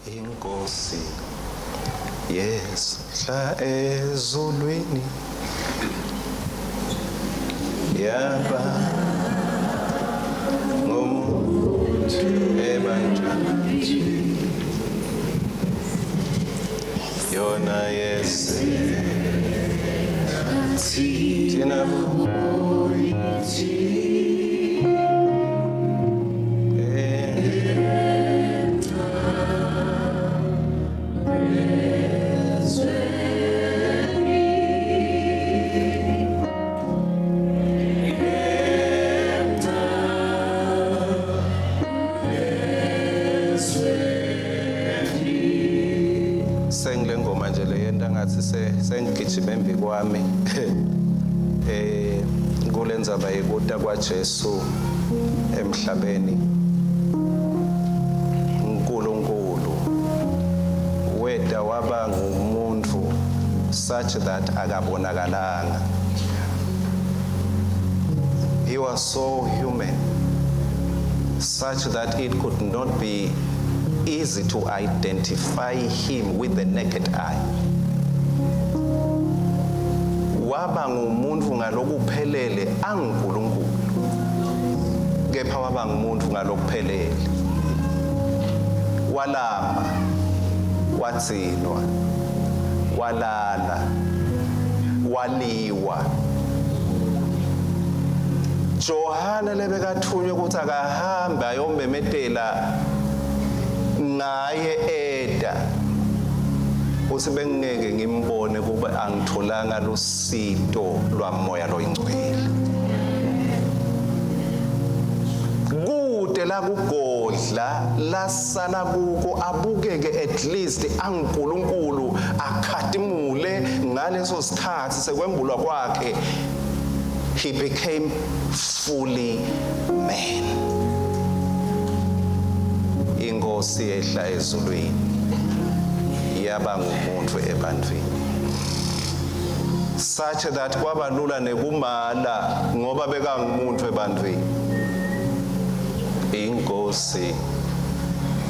Inkosi yehla ezulwini yaba ngumuntu ebantwini yona yese thina sengile ngoma nje le yenta ngathi sengigijima embi kwami kulendzaba yekuta kwaJesu emhlabeni. uNkulunkulu weda waba ngumuntu such that akabonakalanga. He was so human such that it could not be easy to identify him with the naked eye. Waba ngumuntu ngalokuphelele anguNkulunkulu, kepha waba ngumuntu ngalokuphelele. Walamba, watsinwa, walala, waliwa. Johana lebekathunywe ukuthi akahambe ayomemetela ngaye eda uthi bengeke ngimbone kuba angitholanga lusito lwamoya loyingcwele. Kude la kugodla lasala kuko abukeke at least anguNkulunkulu akhatimule ngaleso sikhathi sekwembulwa kwakhe. He became fully man. Inkosi yehla ezulwini yaba ngumuntu ebantwini such that kwaba lula nekumala ngoba bekangumuntu ebantwini. Inkosi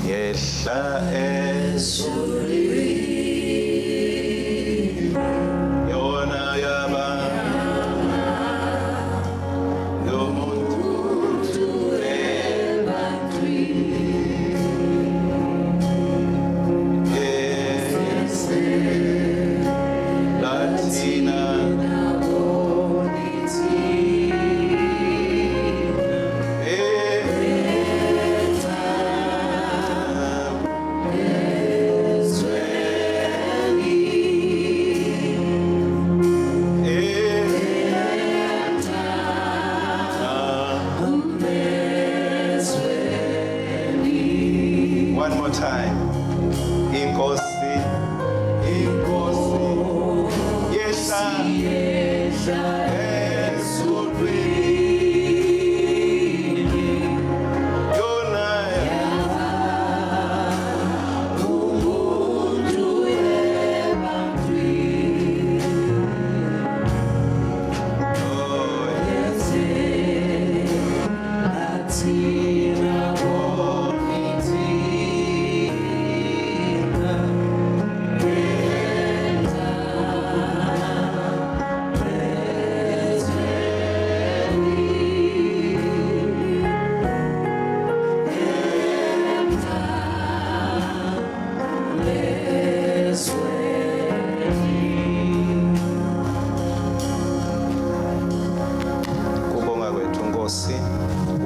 yehla ezulwini yona yaba one more time. Inkosi, Inkosi, yehla ezulwini yona ngumuntu ebantwini. Oh yese athina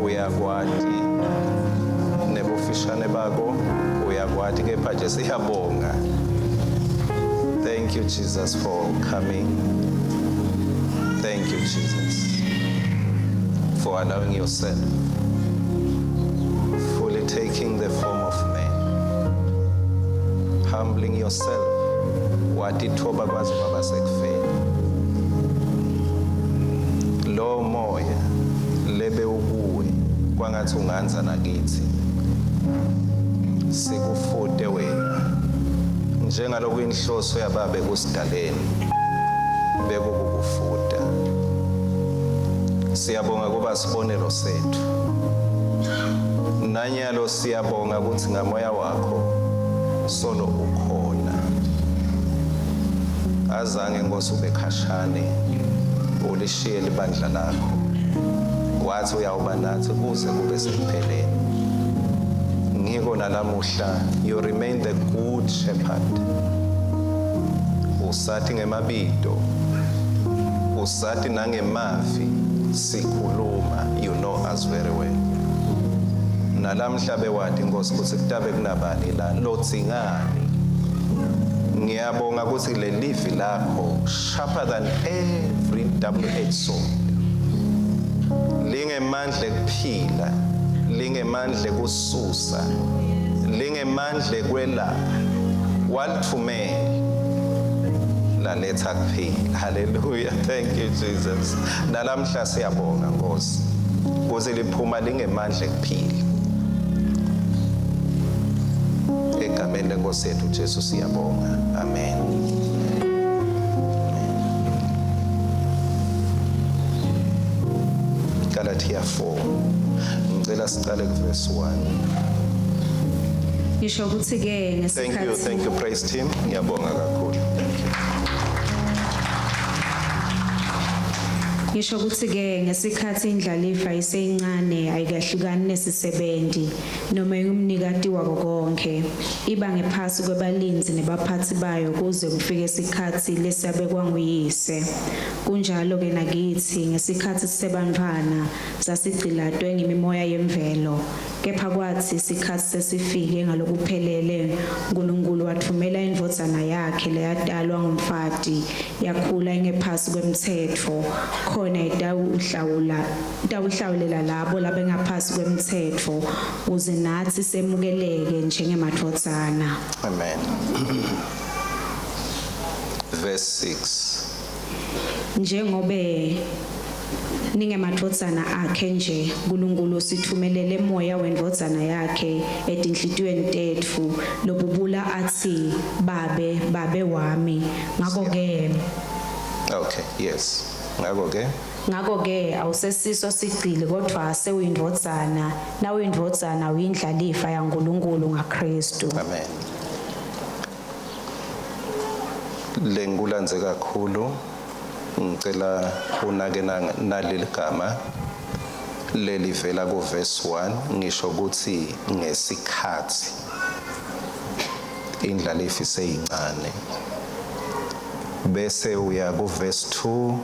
uyakwati nebufishane bako uyakwati kepha nje siyabonga. Thank you Jesus for coming. Thank you Jesus for allowing yourself, fully taking the form of man, humbling yourself. Watithoba kwazi baba sekufeni lo moya lebe ukuwe kwangathi unganza nakithi sikufude wena njengaloku inhloso yababe kusidaleni bekukufuda. Siyabonga kuba sibonelo sethu nanyalo siyabonga ukuthi ngamoya wakho solo ukhona. Azange Nkosi ube khashane ulishiye libandla lakho, wathi uyawuba nathi kuze kube sekupheleni. Ngiko nalamuhla, you remain the good shepherd. Usathi ngemabido, usathi nangemavi sikhuluma, you know us very well. Nalamhla bewadi Nkosi ukuthi kutabe kunabani la lotsingani. Ngiyabonga ukuthi le livi lakho sharper than every double-edged sword. Lingemandla kuphila, lingemandla kususa, lingemandla kwelapha. Walithumela laletha kuphila. Hallelujah. Thank you Jesus. Nalamhla siyabonga Nkosi ukuthi liphuma lingemandla kuphila. Egameni leNkosi yethu uJesu siyabonga. Amen. Galatia 4. Ngicela siqale kuverse 1. Ngisho ukuthi ke ngesikhathi Thank you praise team. Ngiyabonga kakhulu. Ngisho ukuthi ke ngesikhathi indlalifa iseyincane ayikahlukani nesisebenzi noma umnikati wako konke iba ngephansi kwebalinzi nebaphathi bayo kuze kufike isikhathi lesabekwa nguyise. Kunjalo ke nakithi ngesikhathi sisebantwana sasigcilatwe ngemimoya yemvelo, kepha kwathi isikhathi sesifike ngalokuphelele uNkulunkulu wathumela indvodzana yakhe leyadalwa ngumfati yakhula ingephansi kwemthetho khona itawuhlawulela labo labengaphansi kwemthetho uze nathi semukeleke njengemadvodzana. Amen. Verse 6. Njengobe ningemadvodzana akhe nje uNkulunkulu sithumelele moya wendvodzana yakhe etinhlitiyweni tethu lobubula athi babe wami. Okay, yes. Ngako ke awusesiso sigcile kodwa sewuyindvodzana, nawuyindvodzana uyindlalifa yaNkulunkulu ngaKristu. Amen. Lengulandze kakhulu ngicela unake naleli gama lelivela ku verse 1 ngisho ukuthi ngesikhathi indlalifa iseyincane, bese uya ku verse 2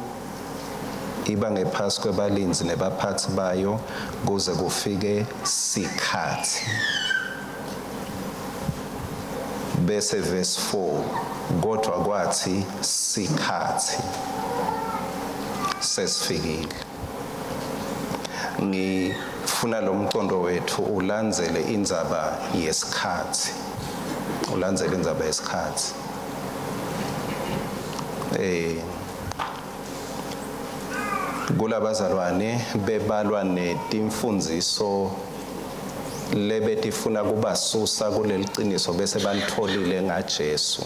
iba ngephansi kwebalinzi nebaphathi bayo kuze kufike sikhathi, bese verse 4 kodwa kwathi sikhathi sesifikile. Ngifuna lo mqondo wethu ulandzele indzaba yesikhathi, ulandzele indzaba yesikhathi. Kulabazalwane bebalwa netimfundiso lebetifuna kubasusa kuleli qiniso bese balitholile ngaJesu.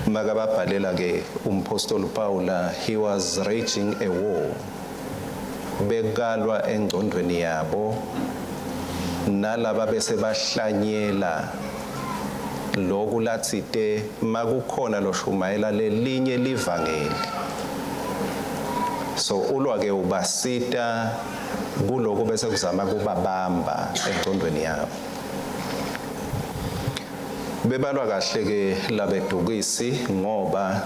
Makababhalela ke umpostoli Paula, he was raging a war. Bekalwa engcondweni yabo nalaba bese bahlanyela lokhu lathite makukhona loshumayela lelinye livangeli. So ulwa ke ubasita kuloko bese kuzama kubabamba engcondweni yabo. Bebalwa kahle ke labedukisi ngoba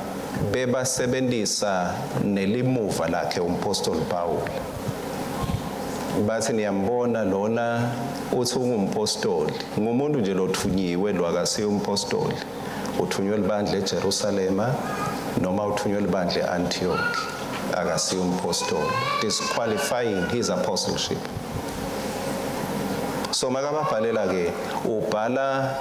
bebasebenzisa nelimuva lakhe umpostoli Paul. Bathi niyambona lona uthi ungumpostoli, ngumuntu nje lothunyiwe lo akasiye umpostoli. Uthunywe libandla eJerusalema noma uthunywe libandla eAntioch, akasiye umpostoli, disqualifying his apostleship. So makababhalela ke ubhala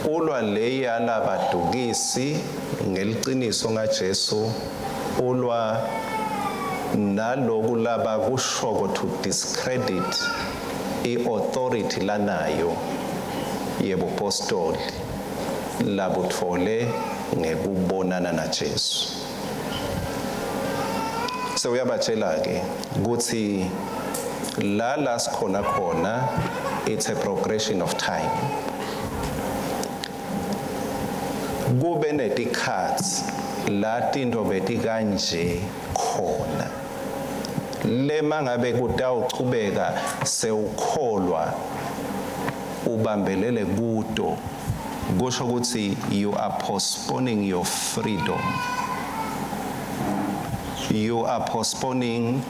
ulwa leya labadukisi ngeliqiniso ngaJesu, ulwa naloku laba kushoko to discredit i-authority lanayo yebupostoli labuthole ngekubonana naJesu. So uyabatshela ke ukuthi la sikhona khona, it's a progression of time. kube netikhatsi la tinto betikanje khona le mangabe kutawuchubeka sewukholwa ubambelele kuto kusho ukuthi you are postponing your freedom, you are postponing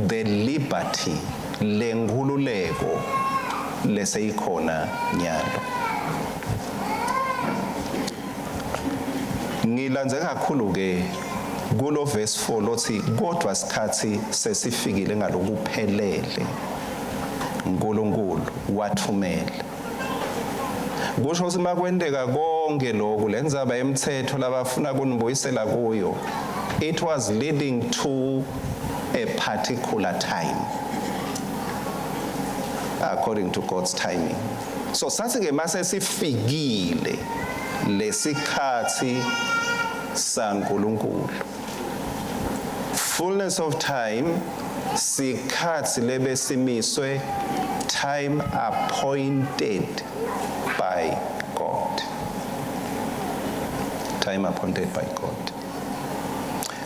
the liberty lenkhululeko leseyikhona nyalo. Ngilandze kakhulu ke kulo verse 4 lothi kodwa sikhathi sesifikile ngalokuphelele uNkulunkulu wathumela. Kusho ukuthi makwendeka konke lokhu lenzaba yemthetho labafuna kunibuyisela kuyo, it was leading to a particular time according to God's timing. So sathi ke mase sifikile lesikhathi saNkulunkulu, fullness of time, sikhathi lebesimiswe, time appointed by God. Time appointed by God.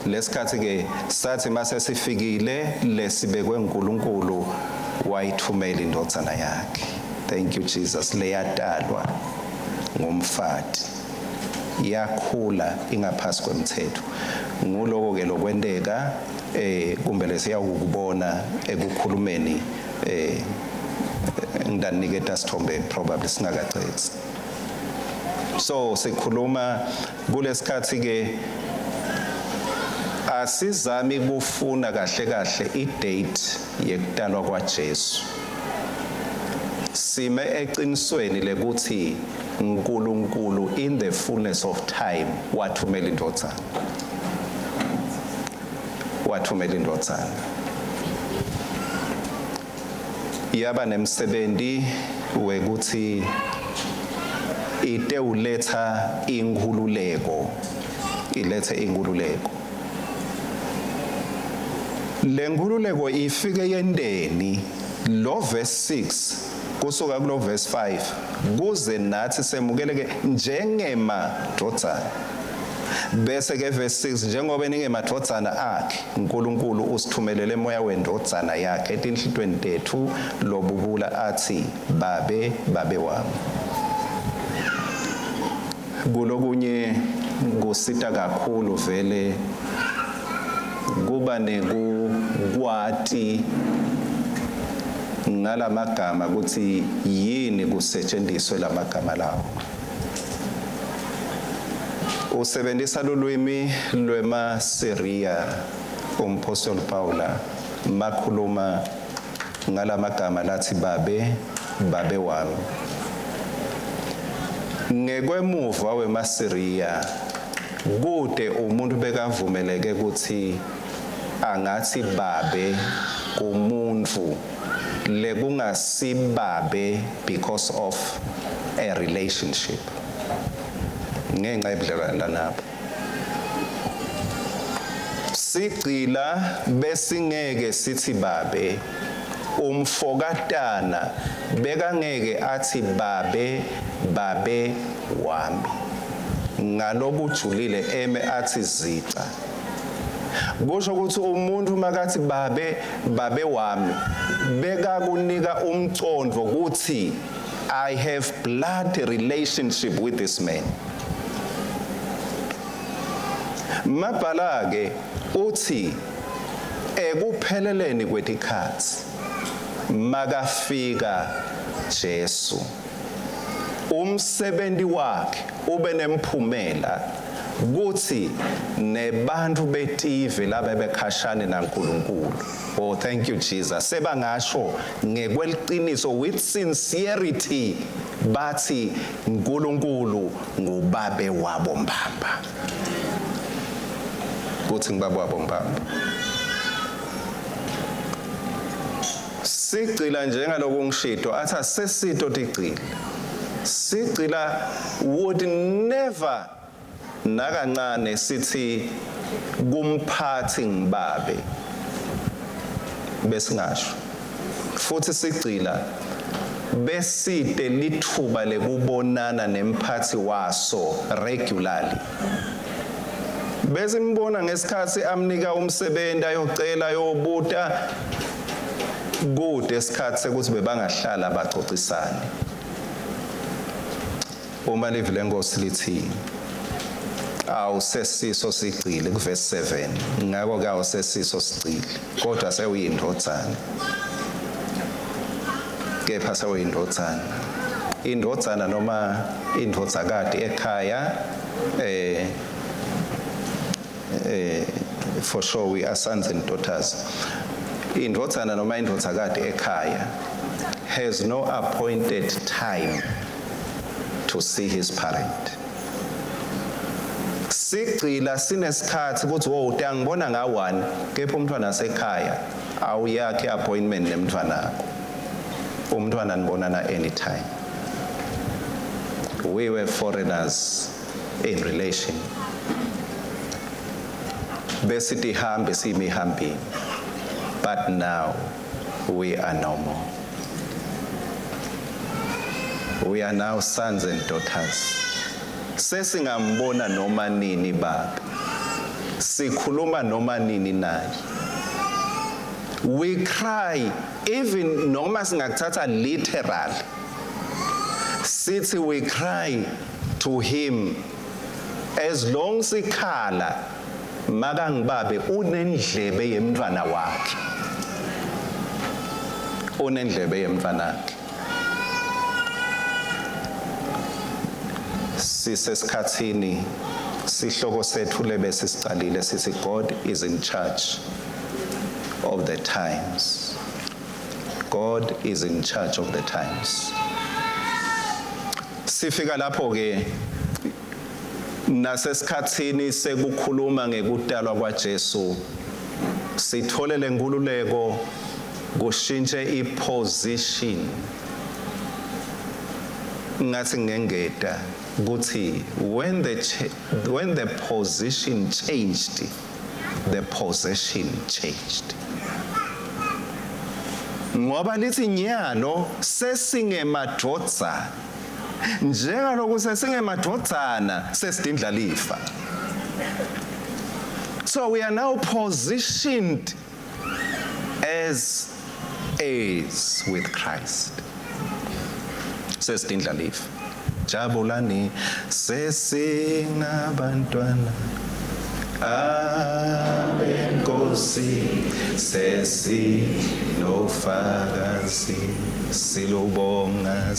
Lesikhathi ke sathi mase sifikile lesibekwe uNkulunkulu wayithumela indodana yakhe. Thank you Jesus. Leyadalwa ngumfati, yakhula ingaphasi kwemthetho. Nguloko ke lokwendeka kumbe lesiyakubona ekukhulumeni ngidaniketa sithombe probably singakacezi. So sikhuluma kulesikhathi ke asizami kufuna kahle kahle idate yekudalwa kwaJesu. Sime eqinisweni lekuthi uNkulunkulu in the fullness of time wathumela indodana. Wathumela indodana. Yaba nemsebenzi wekuthi ite uletha inkhululeko, ilethe inkhululeko. Lenkhululeko ifike yendeni lo verse 6 kusuka kulo verse 5 kuze nathi semukeleke njengemadodana. Bese ke verse 6 njengoba ningemadodana akhe uNkulunkulu usithumelele moya wendodana yakhe etinhlitweni tethu lobubula athi babe wami. Kulokunye kusita kakhulu vele kuba nekukwati ngalamagama ukuthi yini kusetshenziswe lamagama lawo. Usebenzisa lolwimi lwemaSiria umpostoli Paula makhuluma ngalamagama lathi babe wami. Ngekwemuva wemaSiria kude umuntu bekavumeleke ukuthi angathi babe kumuntu lekungasibabe because of a relationship. Ngenxa yebudlelwano nabo. Sigcila besingeke sithi babe, umfokatana bekangeke athi babe wami. Ngalokujulile eme athi zica. Kusho ukuthi umuntu makathi babe wami bekakunika umcondvo ukuthi I have blood relationship with this man. Mabhala ke uthi ekupheleleni kwetikhathi makafika Jesu umsebenzi wakhe ube nemphumela kuthi nebantu betive laba bekhashane naNkulunkulu. Oh thank you Jesus. Sebangasho ngekweliqiniso with sincerity bathi uNkulunkulu ngubabe wabo mbamba. Kuthi ngibaba wabo mbamba. Sigcila njengaloku ngishito atha sesito tigcile. Sigcila would never nakancane sithi kumphathi ngibabe besingasho. Futhi sigcila beside lithuba lekubonana nemphathi waso regularly. Besimbona ngesikhathi amnika umsebenzi ayocela yobuta kude esikhathi sekuthi bebangahlala baxoxisane. Uma livile Nkosi lithi awusesiso sigcile kuverse 7 ngako ke awusesiso sigcile kodwa sewuyindodzana. Kepha sewuyindodzana. Indodzana noma indodzakade ekhaya for sure we are sons and daughters. Indodzana noma indodzakade ekhaya has no appointed time to see his parent. Sigcila sinesikhathi ukuthi uthi angibona nga1 kepha umntwana asekhaya awuyakhe appointment nemntwana wakho. Umntwana nibonana anytime. We were foreigners in relation. Besithi hambe simihambi. But now we are no more. We are now sons and daughters. Sesingambona noma nini baba. Sikhuluma noma nini naye. We cry even noma singakuthatha literal. Sithi we cry to him as long sikhala makangibabe unendlebe yemntwana wakhe. Unendlebe yemntwana wakhe. Sisesikhathini sihloko sethu lebese sicalile sithi God is in charge of the times. God is in charge of the times. Sifika lapho ke nasesikhathini sekukhuluma ngekudalwa kwaJesu sithole lenkululeko kushintshe iposition. Ngathi ngengeda ukuthi when the position changed, the possession changed. Ngoba lithi nyalo sesingemadodza njengaloku sesingemadodzana sesidindla lifa. So we are now positioned as heirs with Christ. Sesidindla lifa. Jabulani sesingabantwana abenkosi sesinofakazi silubonga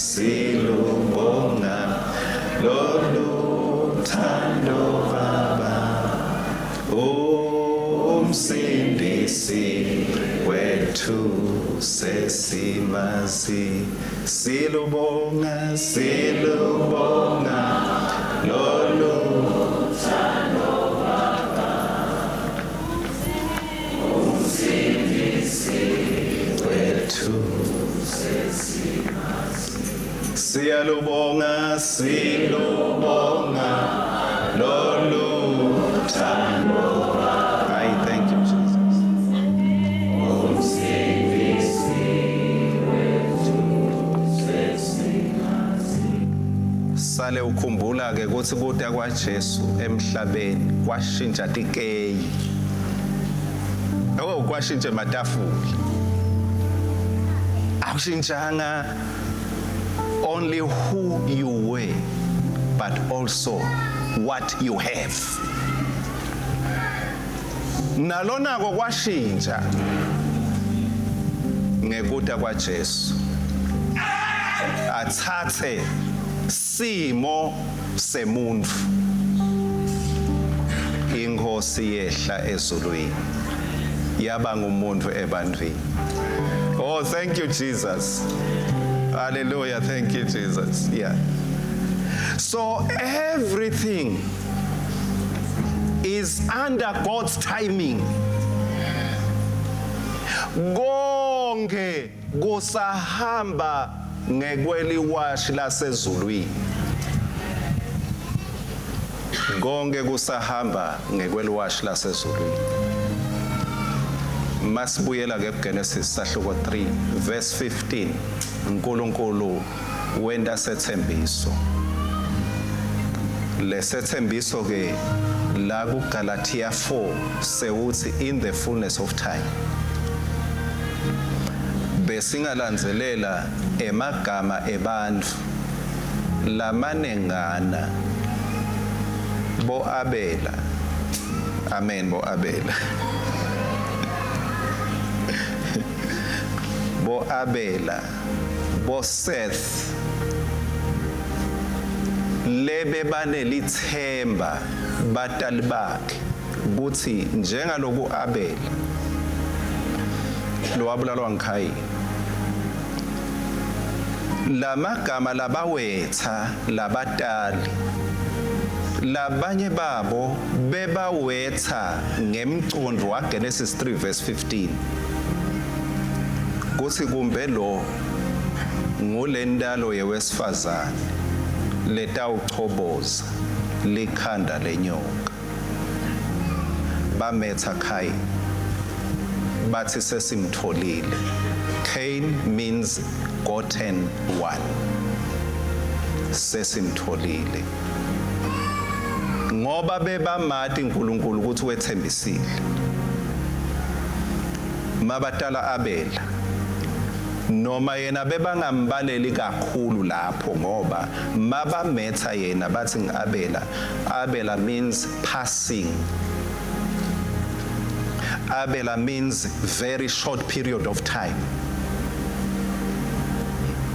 lolu thando baba umsindisi wethu sesimazi silubonga lolu thando baba umsindisi wethu sesimazi siyalubonga lolu thando baba. I thank you, Jesus. Sale ukhumbula ke ukuthi kude kwaJesu emhlabeni kwashintsha tikeyi. Kwashintsha ematafula. Akushintshanga only who you were but also what you have. Nalona kwashintsha ngekuda kwaJesu. Athathe simo semuntu. Inkosi yehla ezulwini. Yaba ngumuntu ebantwini. Oh, thank you, Jesus. Hallelujah. Thank you, Jesus. Yeah. So everything is under God's timing. Konke kusahamba ngekweliwashi lasezulwini. Konke kusahamba ngekweliwashi lasezulwini. Masibuyela ke Genesis sahluko 3 verse 15. uNkulunkulu wenta sethembiso lesethembiso ke la ku Galatia 4 sewuthi in the fullness of time besingalandzelela emagama ebantfu lamanengana bo Abela amen bo Abela bo Abela bo Seth lebe banelithemba batali bakhe kuthi njengaloku Abela lo wabulalwa ngKhayini lamagama labawetha labatali labanye babo bebawetha ngemcundo waGenesis 3 verse 15 kuthi kumbe lo ngulendalo yewesifazane letawuchoboza likhanda lenyoka bametha Cain bathi sesimtholile. Cain means gotten one, sesimtholile ngoba bebamati uNkulunkulu ukuthi wethembisile. Mabatala Abela noma yena bebangambaleli kakhulu lapho ngoba mabametha yena bathi ngAbela. Abela means passing. Abela means very short period of time.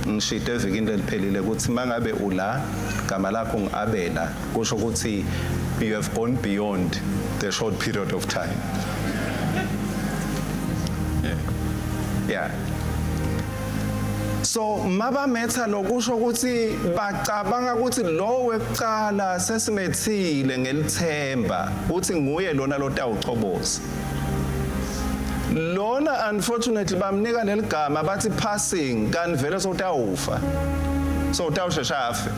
Ngishite evikini leliphelile ukuthi mangabe ula gama lakho ngAbela kusho ukuthi you have gone beyond the short period of time. Yeah. So mabametha lokusho ukuthi bacabanga ukuthi lo wekucala sesimethile ngelithemba uthi nguye lona lotawuchoboza. Lona unfortunately bamnika leligama bathi passing kanti vele sotawufa. So utawushesha afe.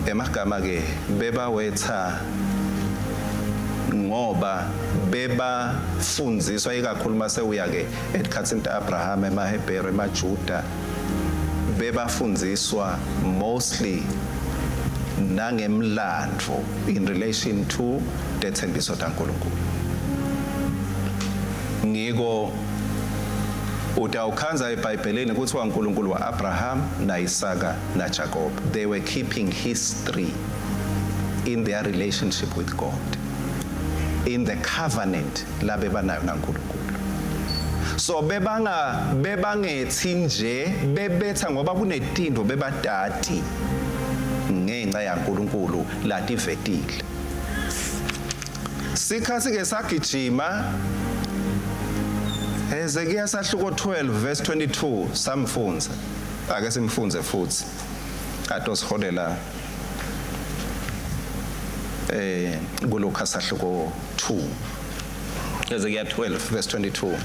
Emagama ke bebawetha ngoba beba fundziswa ikakhulu mase uya ke esikhatsini kaAbraham emaHebheru emaJuda beba fundziswa mostly nangemlandvo in relation to dethembiso taNkulunkulu. Ngiko utawukhanza eBhayibhelini ukuthi waNkulunkulu waAbraham naIsaka naJacob. They were keeping history in their relationship with God, in the covenant la bebanayo naNkulunkulu. So bebangethi nje bebetha ngoba kunetinto bebadati ngenxa yaNkulunkulu lativetile. Sikhathi ke sagijima Hezekiya sahluko 12 verse 22 samfunza ake simfunze futhi atosiholela kuLuka sahluko 2 Hezekiya 12 verse 22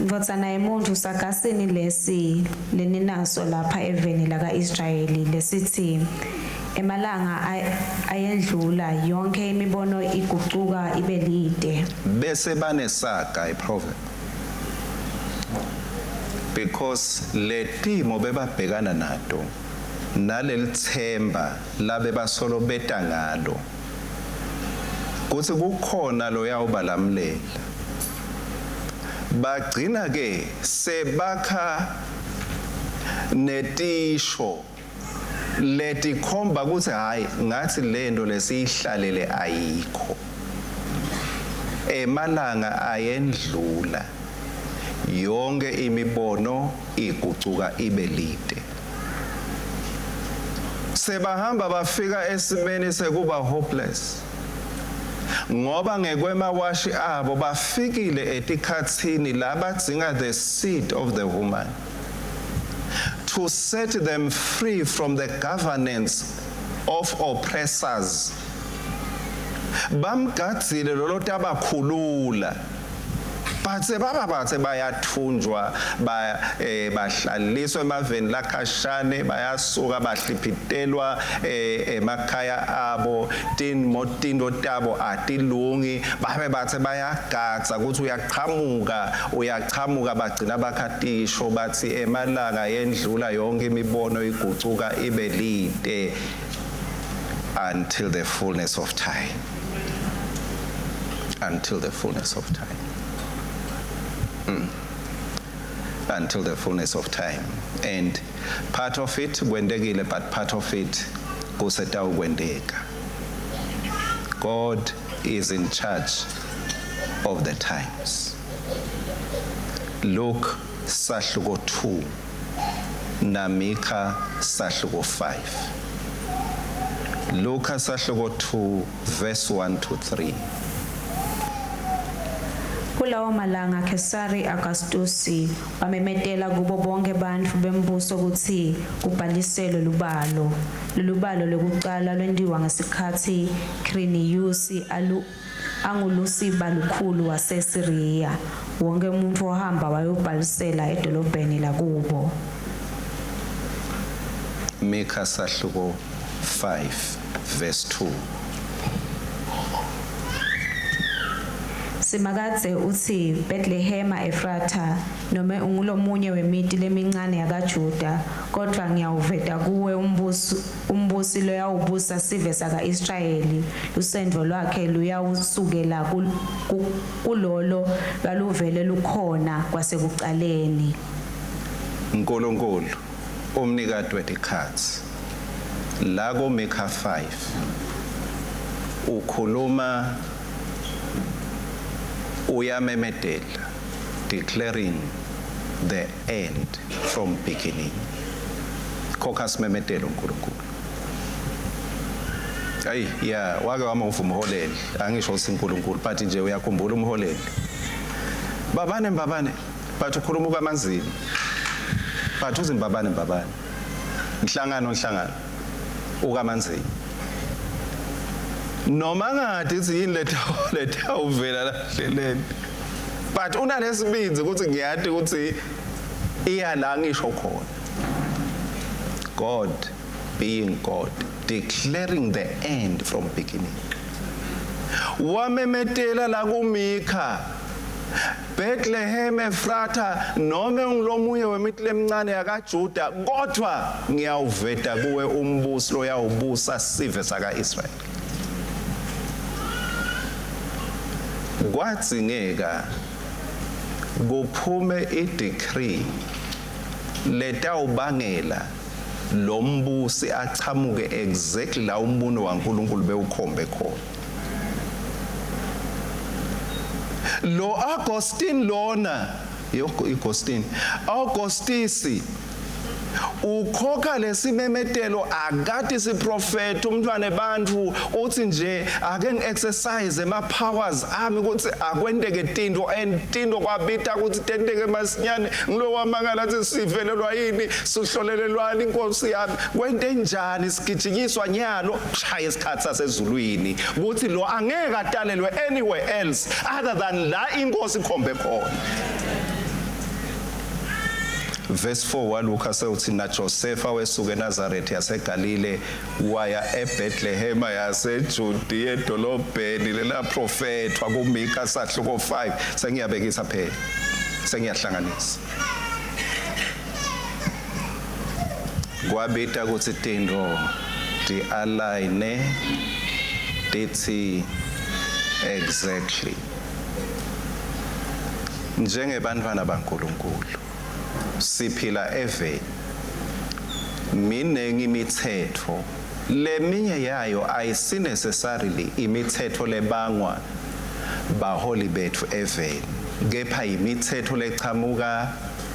Ndotsana yemuntu sakasini lesi leninaso lapha eveni laka Israeli lesithi emalanga ayendlula yonke imibono iguquka ibe lide bese banesaka iproverb because letimo bebabhekana nato nalelithemba labe basolo beta ngalo kuthi kukhona lo yawubalamlela bagcina ke sebakha netisho letikhomba ukuthi hayi ngathi lento lesihlalele ayikho emalanga ayendlula yonke imibono igucuka ibe lide sebahamba bafika esimeni sekuba hopeless ngoba ngekwemawashi abo bafikile etikhatsini labadzinga the seed of the woman to set them free from the governance of oppressors. Bamgadzile lolo tabakhulula bathe bayathunjwa bahlaliswa emaveni lakhashane bayasuka bahlipitelwa emakhaya abo tinto tabo atilungi bathe bayagatsa ukuthi uyaqhamuka bagcina bakhatisho bathi emalanga yendlula yonke imibono igucuka ibe lide until the fullness of time. Until the fullness of time. Until the fullness of time. And part of it kwendekile, but part of it kusetawukwendeka. God is in charge of the times. Luke sahluko 2 na Mika sahluko 5. Luke sahluko 2 verse 1 to 3. Kulawo malanga Kesari Augustus wamemetela kubo bonke bantfu bembuso ukuthi kubhaliselwe lubalo lokuqala lwendiwa ngesikhathi Quirinius angulusiba lukhulu waseSiriya. Wonke umuntu ohamba wayobhalisela edolobheni lakubo. Mika sahluko 5 verse 2. Simakadze uthi Bethlehem Efrata nome ungulomunye wemiti lemincane yakaJuda kodwa ngiyawuveta kuwe umbusi lo yawubusa sive saka Israeli lusendvo lwakhe luyawusukela kulolo lwaluvele lukhona kwasekuqaleni. Nkulunkulu umnikati wetikhatsi la ku Mika 5 ukhuluma uyamemedela declaring the end from beginning. Kokas memedela uNkulunkulu. Hayi wake wama uvuma uholele angisho uNkulunkulu but nje uyakhumbula umholele. Babane bathi ukhuluma kaManzini. Bathi uzimbabane Nhlangano ukaManzini. Noma ngathi yini letha uvela la hleleni. But unalesibinzi ukuthi ngiyathi ukuthi iya la ngisho khona. God being God, declaring the end from beginning. Wamemetela la kuMika Bethlehem Efrata nome ungilomunye wemiti lemncane yakaJuda kodwa ngiyawuveta kuwe umbusi lo yawubusa sive saka Israel. Kwadzingeka kuphume idecree letawubangela lo mbusi achamuke exactly la umbuno waNkulunkulu bewukhombe khona. Lo Augustine lona Augustisi ukhokha lesimemetelo akati siprofeta umntwana ebantfu uthi nje ake ngiexercise ema powers ami ukuthi akwendeke tinto kwabita ukuthi tenteke masinyane ngilowamangala ukuthi sivelelwa yini sihlolelelwana inkosi yami kwente njani sigijikiswa nyalo shaya isikhathi sasezulwini ukuthi lo angeke atalelwe anywhere else other than la inkosi ikhombe khona. Verse 4 waLuka sewuthi na Josepha wesuke eNazaretha yaseGalile waya eBethlehem yaseJudiya edolobheni lela prophet wakuMika sahluko 5 sengiyabekisa phela sengiyahlanganisa kwabita ukuthi tinto di align dithi exactly njengebantwana baNkulunkulu siphila eveni minengi imithetho leminye yayo ayisi necessarily imithetho lebangwa baholi bethu eveni kepha imithetho lechamuka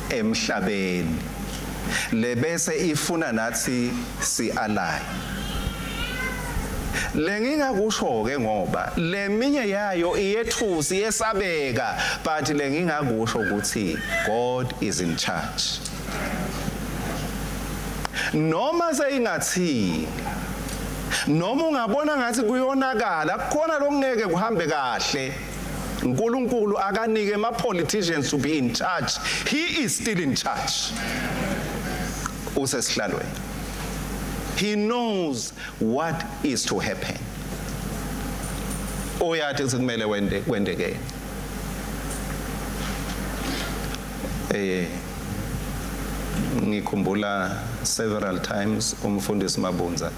emhlabeni lebese ifuna nathi si-align. Lengingakusho ke ngoba leminye yayo iyethusi yesabeka but lengingakusho ukuthi God is in charge. Noma seyingathi noma ungabona ngathi kuyonakala kukhona lokungeke kuhambe kahle uNkulunkulu akanike ama politicians to be in charge. He is still in charge. Usesihlalweni. He knows what is to happen. Oyathi sikumele kwendeke. Ngikhumbula several times umfundisi Mabunza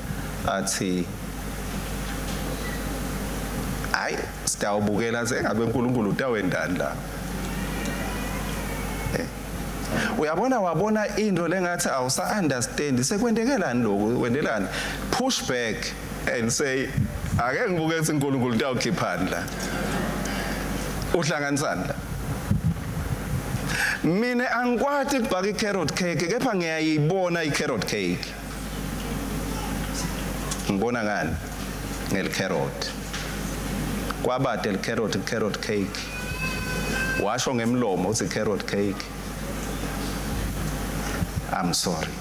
athi hayi sitawubukela sengabe uNkulunkulu utawendani la. Uyabona wabona into lengathi awusa understand sekwendekelani lokho kwendelani, push back and say ake ngibuke ukuthi uNkulunkulu utawukhiphani la, uhlanganisani la. Mina angikwati ukubhaka i-carrot cake kepha ngiyayibona i-carrot cake. Ngibona ngani ngel-carrot kwabade il-carrot cake washo ngemlomo uthi carrot cake. I'm sorry.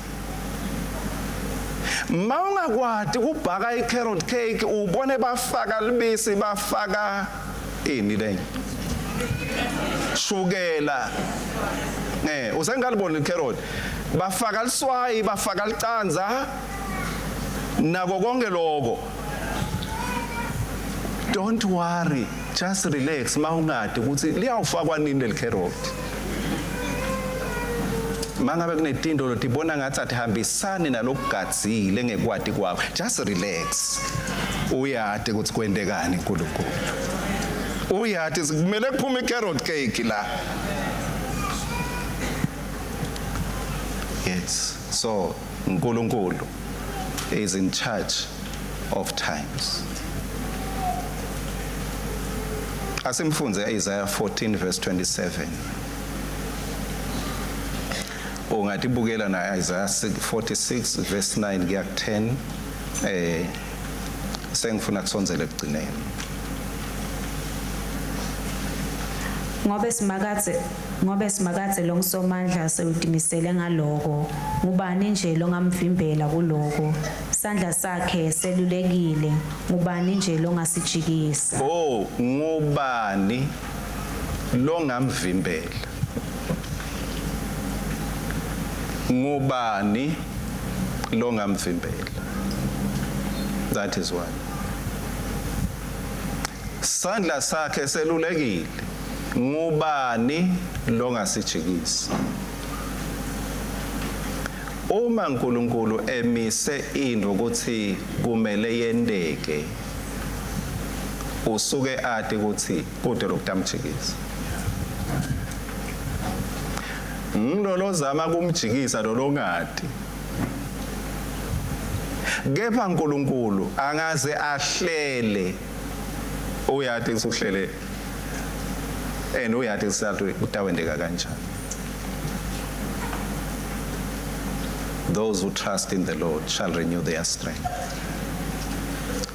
Maungakwati ukubhaka i-carrot cake ubone bafaka libisi bafaka ini lenye shukela usengalibona i-carrot bafaka liswayi bafaka licanza nako konke lokho. Don't worry, just relax mawungadi ukuthi liyawufakwa nini leli-carrot. Mangabe kunetindo lotibona ngathi atihambisani nalokugadzile ngekwati kwakho, just relax. Uyade ukuthi kwendekani uNkulunkulu. Uyade kumele kuphume i-carrot cake la. Yes, so uNkulunkulu is in charge of times. Asimfunze Isaiah 14 verse 27. Ungatibukela na Isaiah 46 verse 9 kuya 10 sengifuna kusonzele ekugcineni. Ngobe simakathe lo ngusomandla sewudimisele ngaloko, ngubani nje longamvimbela kuloko, isandla sakhe selulekile, ngubani nje longasijikisa. Oh, ngubani longamvimbela, ngubani longamvimbela. That is why isandla sakhe selulekile, ngubani longasijikisa. Uma uNkulunkulu emise into ukuthi kumele yendeke, usuke athi ukuthi kude lokutamjikisa. Ngilolo zama kumjikisa lolongadi. Kepha uNkulunkulu angaze ahlele uyathi usuhlele uyathi sathi utawendeka kanjani. Those who trust in the Lord shall renew their strength.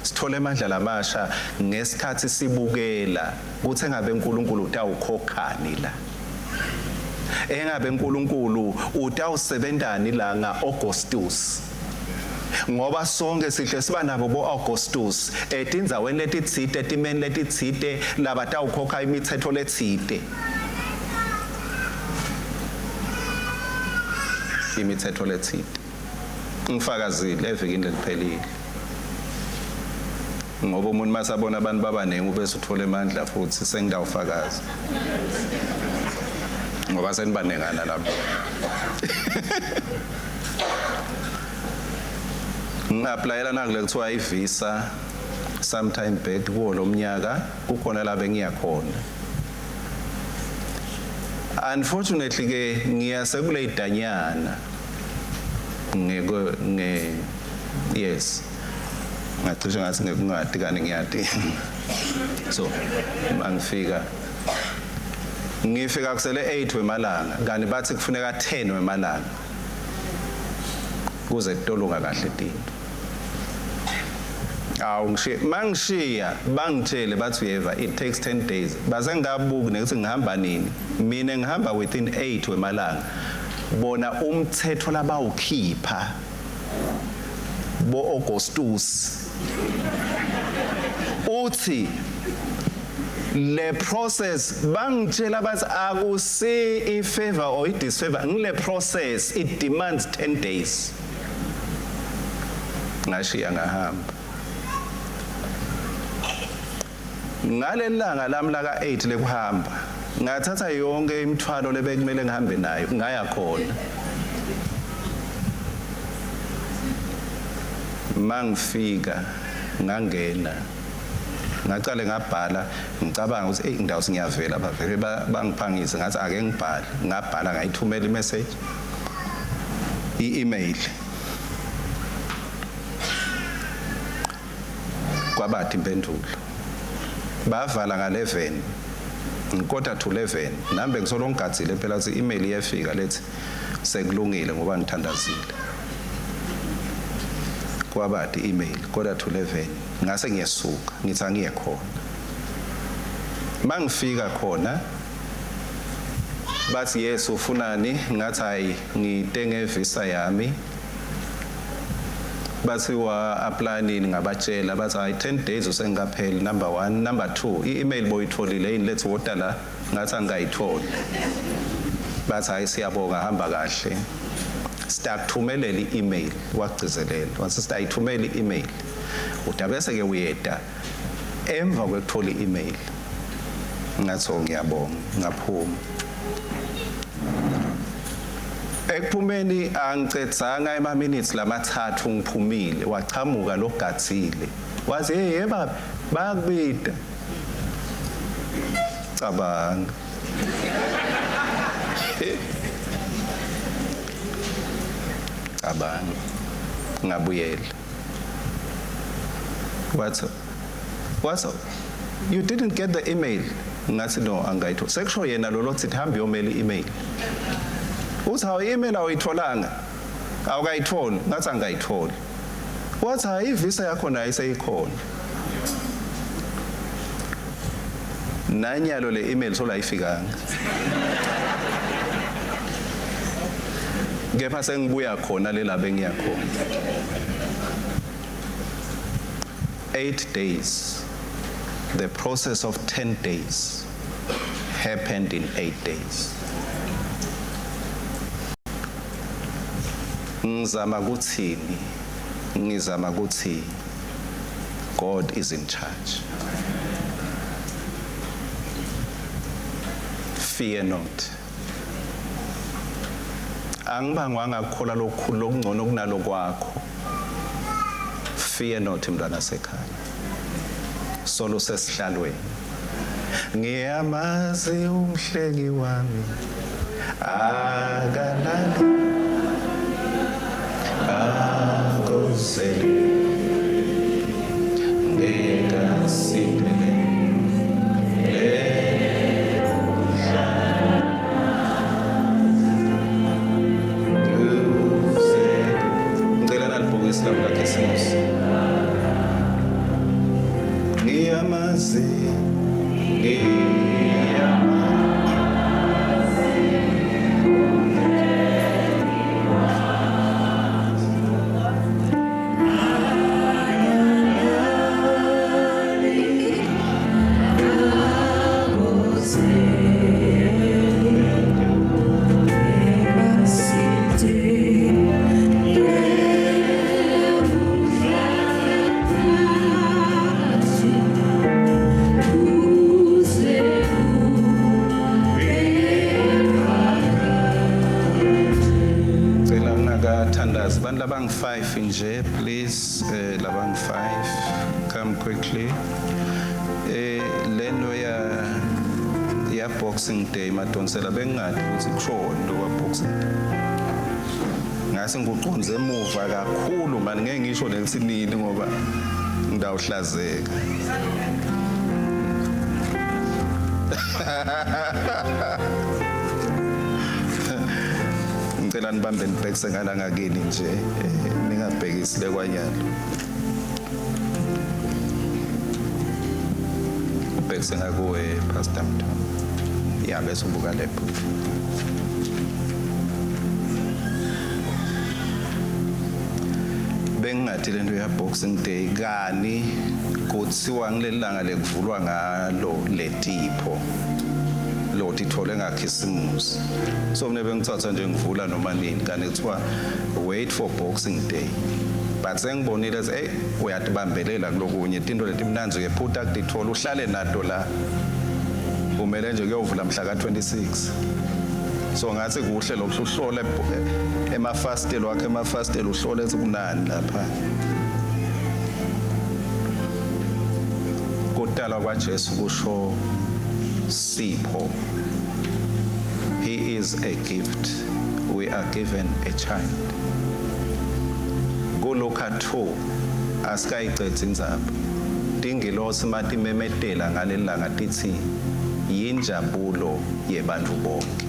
Sithole amandla lamasha ngesikhathi sibukela ukuthi engabe uNkulunkulu utawukhokhani la. Engabe uNkulunkulu utawusebenzani la nga-Augustus. Ngoba sonke sihle siba nabo bo-Augustus etindzaweni letitsite etimeni letitsite labatawukhokha imithetho letsite. Imithetho letsite ngifakazile evikini leliphelile ngoba umuntu masabona abantu babanenge ubese uthola amandla futhi sengidawufakaza ngoba senibanengana lapho. Ngaplayela nakule kuthiwa ivisa sometime back kuwo lo mnyaka kukhona la bengiyakhona. Unfortunately ke ngiyase kule idanyana yes ngacishe ngathi ngekungadi kani ngiyati. So ngifika kusele 8 wemalanga ngani bathi kufuneka 10 wemalanga kuze kutolonga kahle tinto. Mangishiya bangitshele bathi uyeva it takes 10 days. Base ngabuki ukuthi ngihamba nini. Mina ngihamba within 8 wemalanga. Bona umthetho labawukhipha bo Augustus uthi le process bangitshela bathi akusi ifavor or disfavor ngile process it demands 10 days ngashiya ngahamba ngalelanga lami la ka8 lekuhamba ngathatha yonke imithwalo lebekumele ngihambe nayo ngaya khona mangifika ngangena ngacale ngabhala ngicabanga ukuthi indawo singiyavela bavele bangiphangise ngathi ake ngibhale ngabhala ngayithumela imessage i-email kwabathi impendulo bavala nga11 ngikota to 11 nambe ngisolo ngigadzile phela ukuthi i-email iyafika lethi sekulungile ngoba ngithandazile kwabathi email kodwa to 11 ngase ngiyesuka ngithi angiye khona mangifika khona bathi yes ufunani ngathi hayi ngitenge visa yami bathi wa apply nini ngabatshela bathi hayi 10 days usengapheli number 1 number 2 i-email boyitholile yini let's water la ngathi angayitholi bathi hayi siyabonga hamba kahle sithathumelela i-email wagcizelela wathi sitayithumela i-email udabese ke uyeda emva kwekuthola i-email ngathi ngiyabonga ngaphuma ekuphumeni angicedzanga ema-minutes lamathathu ngiphumile wachamuka logatsile wathi hey baba bayakubida cabanga cabanga ngabuyela what's you didn't get the email ngathi no angayitho sekusho yena lolo sithi hambe yomela i-email uthi hawu i-email awuyitholanga awukayitholi ngathi angayitholi wathi hayi ivisa yakho nayo iseyikhona nanyalo le email sola ayifikanga kepha sengibuya khona lela bengiyakhona 8 days the process of 10 days happened in 8 days ngizama ukuthi God is in charge fear not angibangwanga ukukhola lokukhulu lokungcono kunalo kwakho fear not mntwana sekhaya solo sesihlalweni ngiyamazi umhlengi wami akalali akosele ngekasipele ngicela nalibhokisi lami lakhe simosi ngiyamazi labang 5 nje please labang 5 come quickly lento ya boxing day madonsela bengadi ukuthi kushona lo boxing ngase nguqonze emuva kakhulu manje ngeke ngisho nelisinini ngoba ngidawuhlazeka ngicela nibambe nibhekise ngala ngakini nje ningabhekisi lekwanyalo ubhekise ngakuwe Pastor Mthombo ya bese ubuka lapho bengathi lento ya boxing day kani kuthiwa ngilelanga lekuvulwa ngalo letipho lo tithole ngakhisimusi so mina bengithatha nje ngivula noma nini kanti kuthiwa wait for Boxing Day but sengibonile hey uyatibambelela kulokunye into leti mnanzi uyephuta kutithola uhlale nato la umele nje kuyovula mhla ka26 so ngathi kuhle lokho uhlole emafastela wakhe emafastela uhlole kunani lapha kodala kwaJesu kusho sipho he is a gift we are given a child go Luka 2 asikayicethi indzaba dingilosi mathi memetela ngalelanga tithi yinjabulo yebantfu bonke.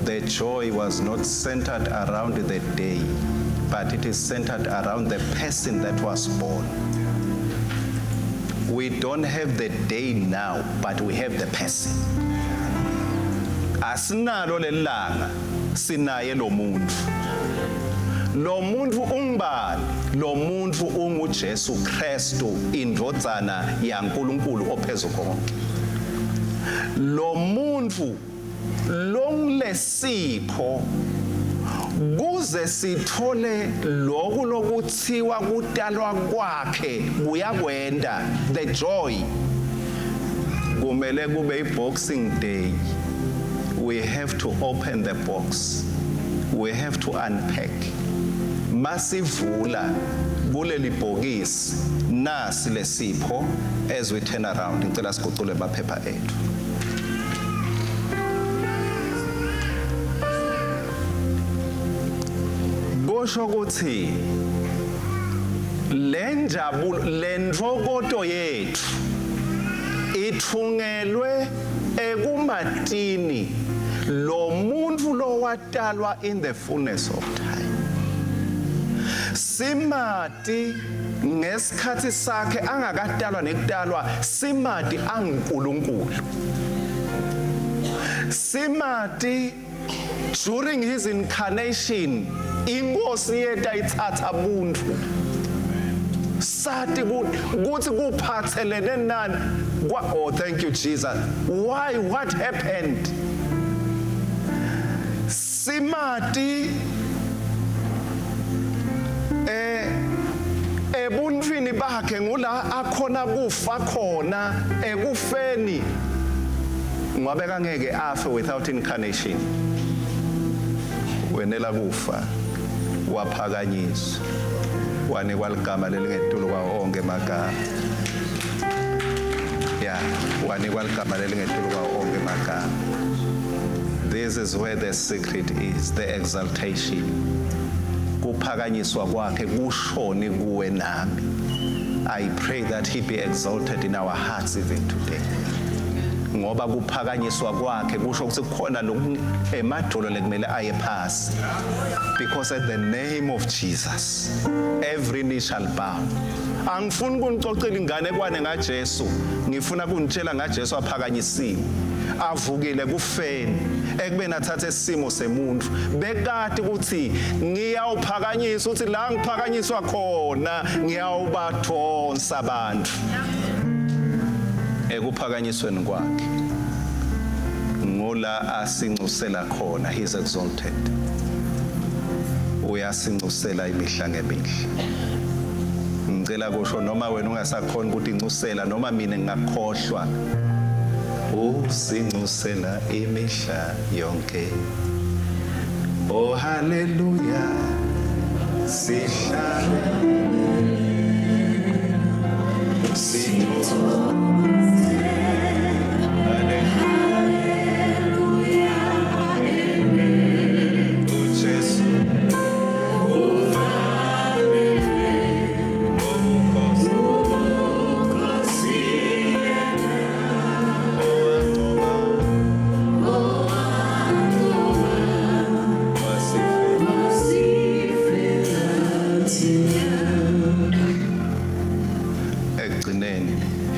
The joy was not centered around the day, but it is centered around the person that was born. We don't have the day now, but we have the person. Asinalo lelanga, sinaye lo muntu. Lo muntu ungubani? Lo muntu unguJesu Kristu, indodana yaNkulunkulu ophezulu konke. Lo muntu longilesipho kuze sithole lokhu lokuthiwa kutalwa kwakhe kuyakwenda the joy kumele kube iBoxing Day. We have to open the box, we have to unpack. Masivula kuleli bhokisi nasi lesipho as we turn around ngicela sigucule amaphepha ethu. Kusho ukuthi lenjabulo lenhlokoto yethu ithungelwe ekumatini lo muntu lo watalwa in the fullness of time. Simati ngesikhathi sakhe angakatalwa nekutalwa simati anguNkulunkulu. Simati during his incarnation inkosi yethu ayithatha ubuntu sathi kuthi kuphathelene nani oh thank you Jesus why what happened simati ebuntwini bakhe ngula akhona kufa khona ekufeni ngabe kangeke afe without incarnation wenela kufa waphakanyiswa wanikwa ligama lelingetulu kwawo onke amagama wanikwa ligama lelingetulu kwawo onke amagama. This is where the secret is, the exaltation. Kuphakanyiswa kwakhe kushoni kuwe nami. I pray that he be exalted in our hearts even today. Ngoba kuphakanyiswa kwakhe kusho ukuthi khona emadolo lekumele aye phasi because at the name of Jesus every knee shall bow. Angifuni kunicocela inganekwane ngaJesu, ngifuna kunitshela ngaJesu aphakanyisiwe avukile kufeni ekubeni athathe isimo semuntu bekade ukuthi ngiyawuphakanyisa uthi la ngiphakanyiswa khona ngiyawubathonsa abantu ekuphakanyisweni kwakhe ngola asincusela khona he is exalted uyasincusela imihla ngemihla. Ngicela kusho noma wena ungasakhona ukuthi incusela noma mina ngingakhohlwa usincusela imihla yonke. Oh hallelujah sihlale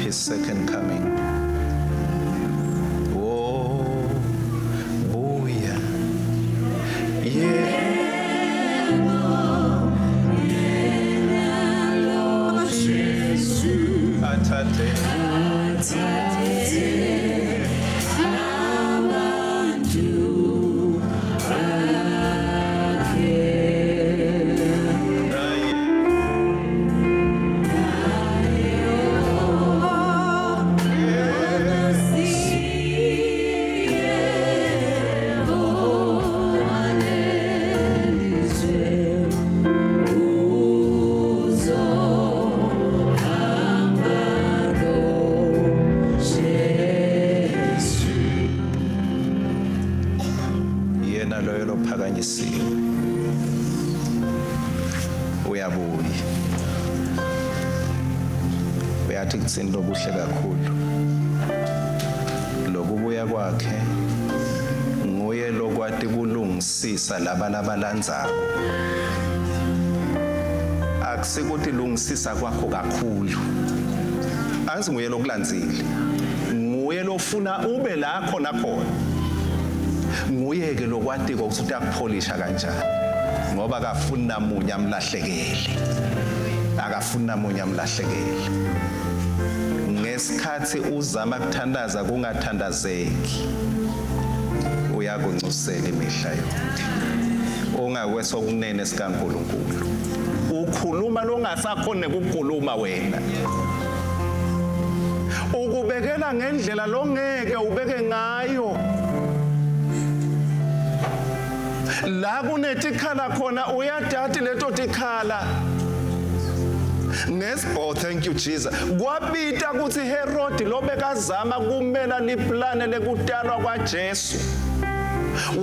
his second coming. Oh, booyah. Yeah. Yena loyo lophakanyisiwe uyabuya. Uyathi kuthini lobuhle kakhulu. Lokubuya kwakhe nguye lokwati kulungisisa labalandzako. Akusikuthi lungisisa kwakho kakhulu. Anzi nguye lokulandzile. Nguye lofuna ube la khona khona. Nguye ke lokwati ukuthi uyakupholisha kanjani. Ngoba akafuni namunye amlahlekele. Akafuni namunye amlahlekele. Ngesikhathi uzama kuthandaza kungathandazeki. Uyakuncusela imihla yonke. Ongakweso kunene sikaNkulunkulu. Ukhuluma longasakhona ukukhuluma wena. Ukubekela ngendlela longeke ubeke ngayo. La kunetikhala khona uyadati leto tikhala. Oh, thank you Jesus. Kwabita kuthi Herod lobekazama kumela liplane lekutalwa kwaJesu.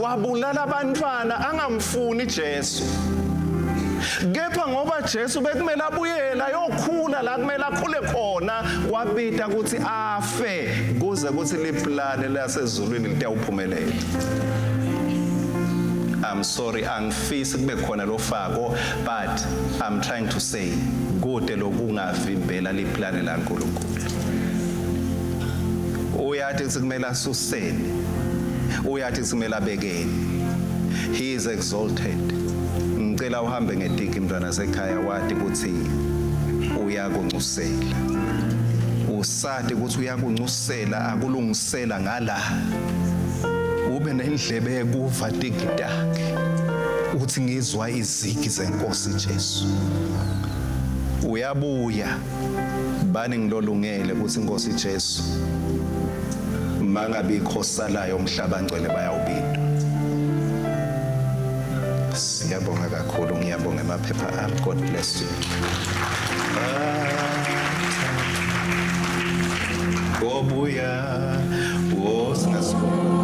Wabulala abantwana angamfuni Jesu. Kepha ngoba Jesu bekumele abuyela yokhula la kumele akhule khona, kwabita kuthi afe kuze kuthi liplane lasezulwini litawuphumelela. I'm sorry, angifisi kube khona lofako, but I'm trying to say kude lokungavimbela liplane laNkulunkulu. Uyathi sikumele asusene. Uyathi sikumele abekeni. He is exalted. Ngicela uhambe ngetiki mntwana sekhaya wathi ukuthi uyakuncusela. Usati ukuthi uyakuncusela akulungisela ngala. Ube nendlebe ekuva tikidake uthi ngizwa izigi zenkosi Jesu. Uyabuya bani ngilolungele ukuthi inkosi Jesu mangabe ikhosalayo umhlaba ngcwele bayawubinda. Siyabonga kakhulu, ngiyabonga emaphepha ami. God bless you. Obuya wosingasibonga.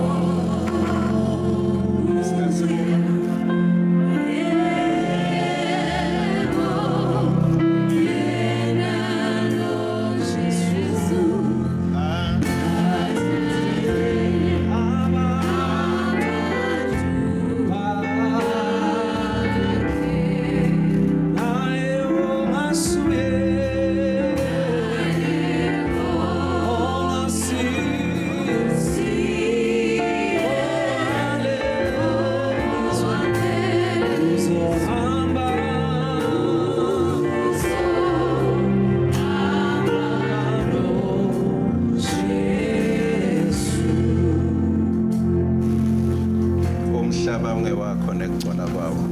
Umhlaba ungewakho nekugcona kwawo.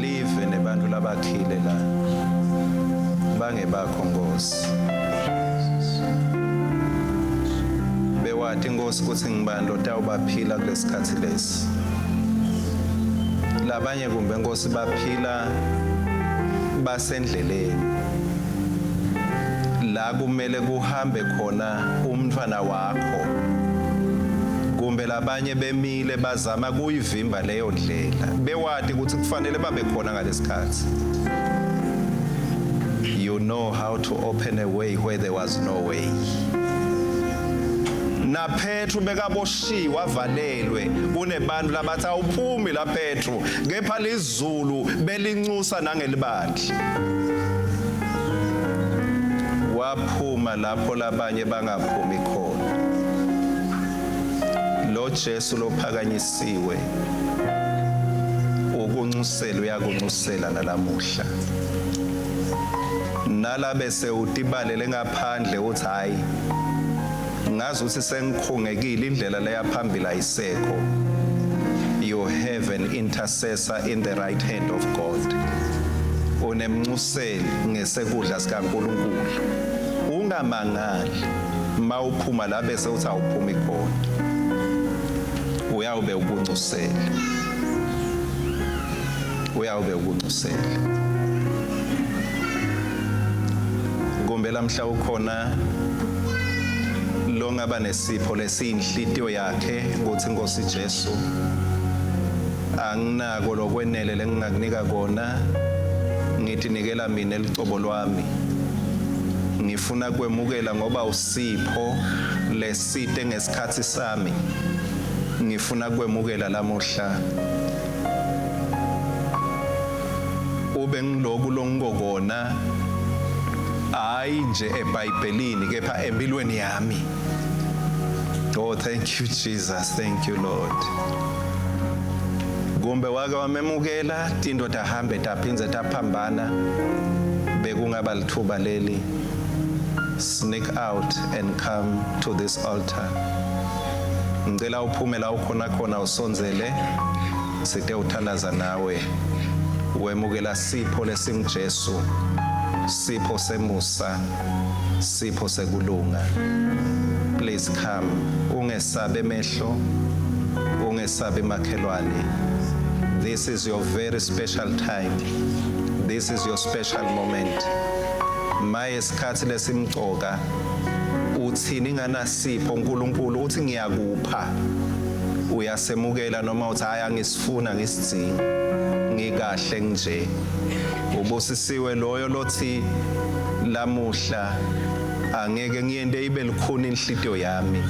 Live nebantu labakhile la. Bangebakho Nkosi. Bewathi Nkosi ukuthi ngibani lotawubaphila kulesikhathi lesi. Labanye kumbe Nkosi baphila basendleleni. La kumele kuhambe khona umntwana wakho. Kumbe labanye bemile bazama kuyivimba leyo ndlela. Bewathi ukuthi kufanele babe khona ngalesikhathi. You know how to open a way where there was no way. Na Petru bekaboshiwa avalelwe kunebantu labathi awuphumi la Petru kepha lizulu belincusa nangelibandla. Waphuma lapho labanye bangaphumi khona. Lo Jesu lophakanyisiwe ukuncusela uyakuncusela nalamuhla. nala bese utibalele ngaphandle uthi hayi ngazi ukuthi sengikhungekile indlela leyaphambili ayisekho. You have an intercessor in the right hand of God. Unemnxuseli ngesekudla sikaNkulunkulu. Ungamangali mawuphuma la bese uthi awuphumi khona. Uyawube ubunxuseli. Uyawube ubunxuseli. Kumbe lamhla ukhona lo ngaba nesipho lesiyinhlitiyo yakhe ukuthi Nkosi Jesu anginako lokwenele lengingakunika kona ngithi nikela mina elicobo lwami ngifuna kwemukela ngoba usipho lesite ngesikhathi sami ngifuna kwemukela lamuhla ube ngiloku longikona hayi nje eBhayibhelini kepha empilweni yami. Oh, thank you Jesus, thank you Lord. Kumbe wake wamemukela tinto tahambe taphinze taphambana bekungaba lithuba leli sneak out and come to this altar. Ngicela uphume la ukhona khona usonzele sithe uthandaza nawe wemukela sipho lesingJesu sipho semusa sipho sekulunga. Please come. Ungesabe mehlo, ungesabe makhelwane. This is your very special time. This is your special moment. Maye isikhathi lesimcoka uthini nganasipho uNkulunkulu uthi ngiyakupha. Uyasemukela noma uthi haya ngisifuna ngisidinga. Ngikahle nje. Ubusisiwe loyo lothi lamuhla angeke ngiyende ibe likhona inhlitiyo yami.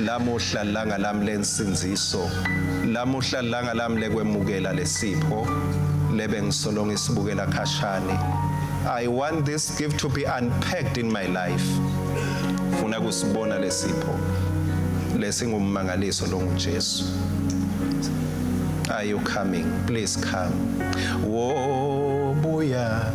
Lamuhla langa lami lensinziso. Lamuhla langa lami lekwemukela lesipho lebe ngisolonga isibukela khashane. I want this gift to be unpacked in my life. Funa kusibona lesipho lesingummangaliso lo nguJesu. Are you coming? Please come. Wo buya.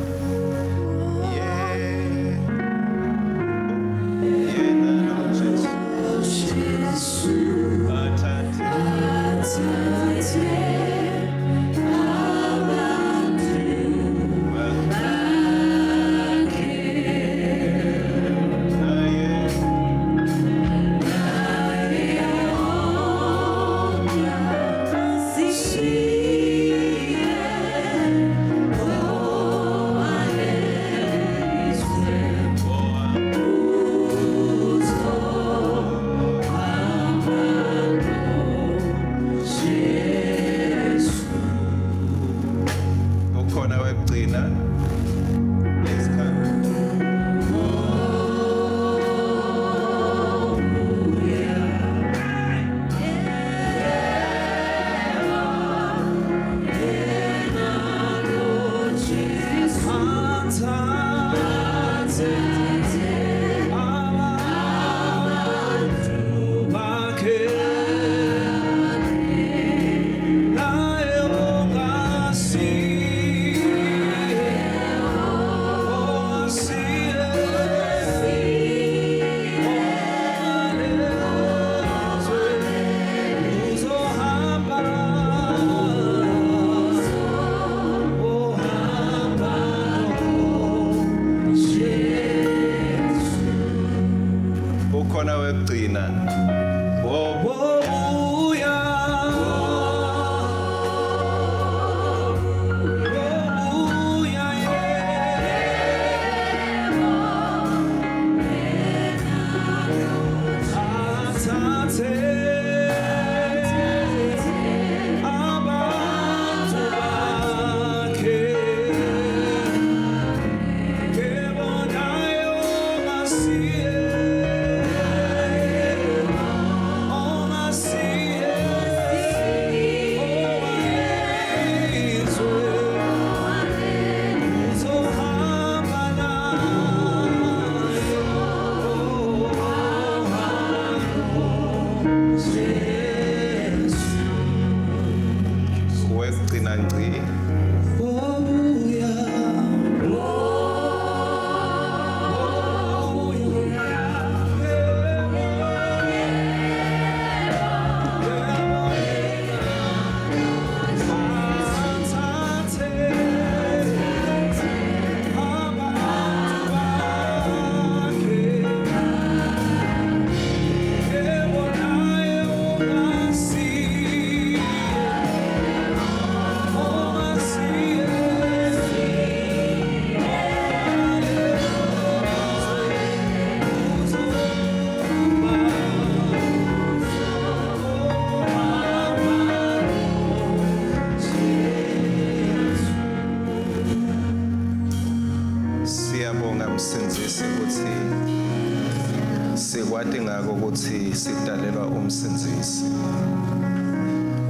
sikwati ngako ukuthi sidalelwa umsindzisi.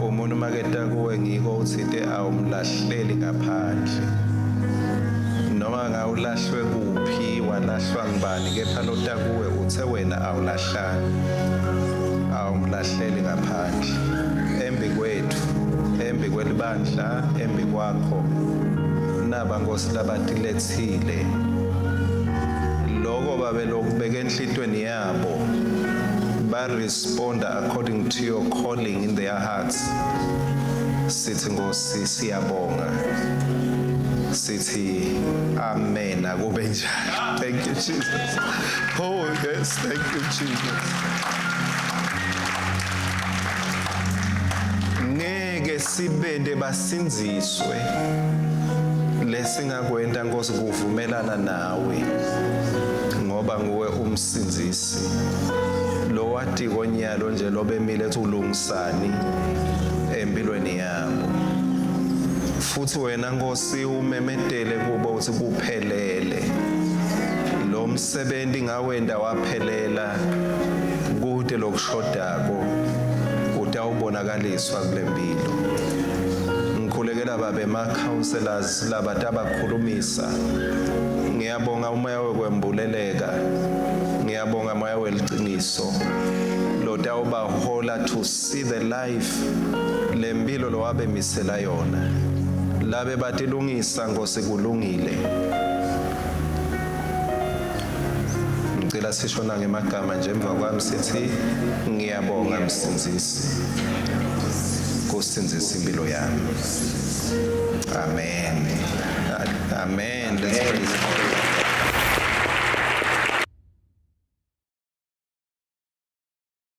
Umuntu maketa kuwe ngiko uthi awumlahleli ngaphandle. Noma ngawulahlwe kuphi walahlwa ngibani kepha lota kuwe uthe wena awulahlani. Awumlahleli ngaphandle. Embi kwethu, embi kwelibandla, embi kwakho. Naba Nkosi labatilethile. Lokho babe lokubeka enhlitweni yabo. Ba respond according to your calling in their hearts. Sithi Nkosi siyabonga. Sithi amen akube njalo. Thank you Jesus. Oh yes, thank you Jesus. Ngeke sibende basindziswe. Lesingakwenda Nkosi kuvumelana nawe. Ngoba nguwe umsindzisi. Lo wati konyalo nje lobemile ethi ulungisani empilweni yabo. Futhi wena Nkosi umemedele kubo uthi kuphelele. Lo msebenzi ngawenda waphelela kude lokushodako utawubonakaliswa kule mpilo. Ngikhulekela babe ma-counselors labantu abakhulumisa. Ngiyabonga umoya wekwembuleleka. Ngiyabonga umoya weliqiniso. Lo tawubahola to see the life le mpilo lo wabemisela yona. Labe batilungisa Nkosi kulungile. Ngicela sishona ngemagama nje emva kwami sithi ngiyabonga msindzisi. Kusindzisa impilo yami. Amen. Amen. Let's praise God.